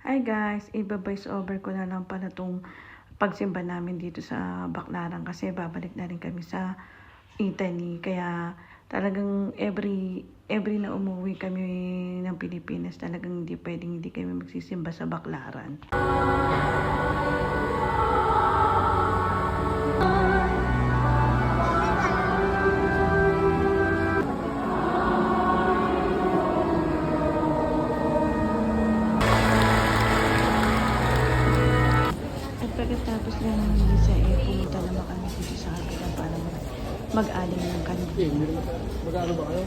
Hi guys, iba-voice over ko na lang pala itong pagsimba namin dito sa Baclaran kasi babalik na rin kami sa Italy. Kaya talagang every na umuwi kami ng Pilipinas, talagang hindi pwedeng hindi kami magsisimba sa Baclaran. Pagkatapos lang ng misa, pumunta naman kami dito sa kabila para mag-aling ng kanila. Mag-ano ba kayo?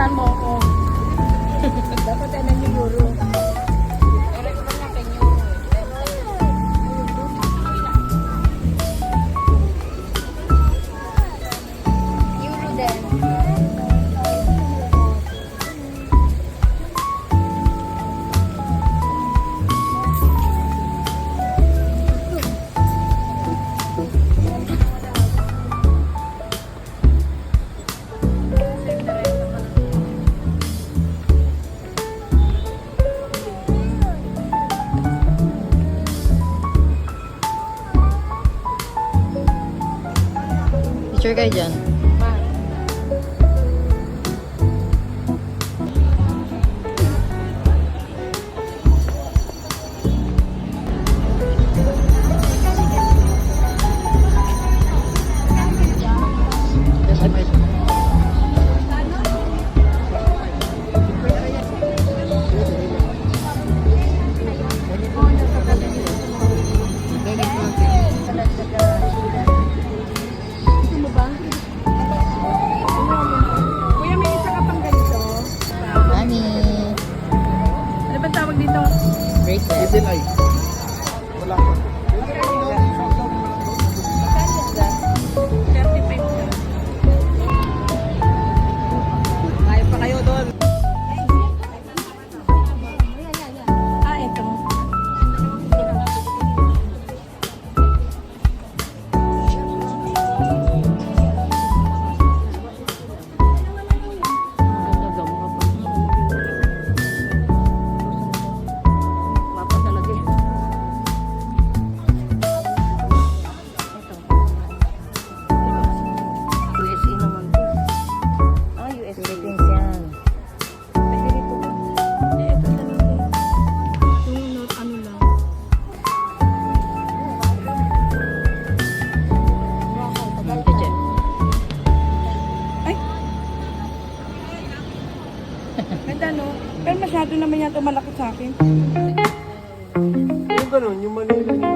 Mo ako. Dapat ano yung euro. Euro din. Picture kayo dyan. Kuya, may isa ka pang ganito. Ani. Ano ba tawag dito? Bracelet. Easy life. Wala pa. 35 ka. Kaya pa kayo doon. Ito. USA naman to. USA. Philippines yan. Pwede dito ba? Ito talaga. Yung ano lang. Cheche. Ay! Ganda no? Pero masyado naman yan malaki sa akin. Yung ganun, yung Manila niyo.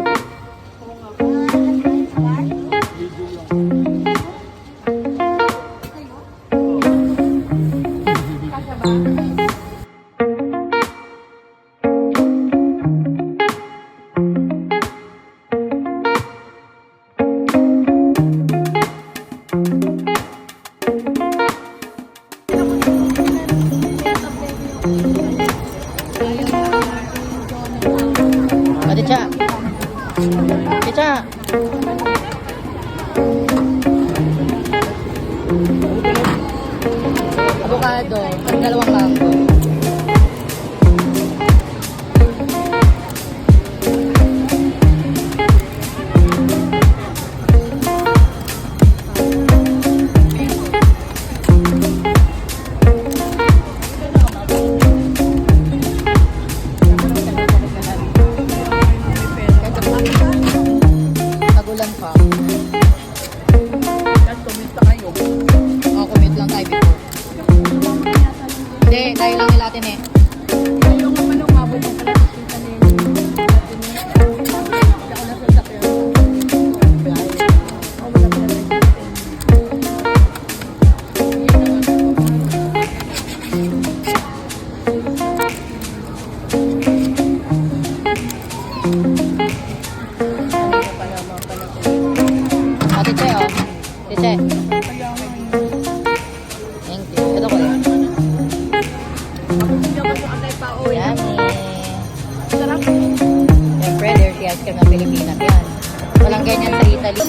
Ate Cha. Ate Cha. Avocado. Dalawang mango. Tagulan pa. Tumista kayo. O, commute lang tayo before. Hindi, tayo lang nila atin eh. Yung nga pala, umabot yung pala sa kita nila. Ako nasa sakyan. Tiche. Thank you. Ito ko yun. Hindi ako sa antay pa o yan. Yummy. Sarap. Siyempre, dirty ice cream ng Pilipinas yan. Walang ganyan sa Italy.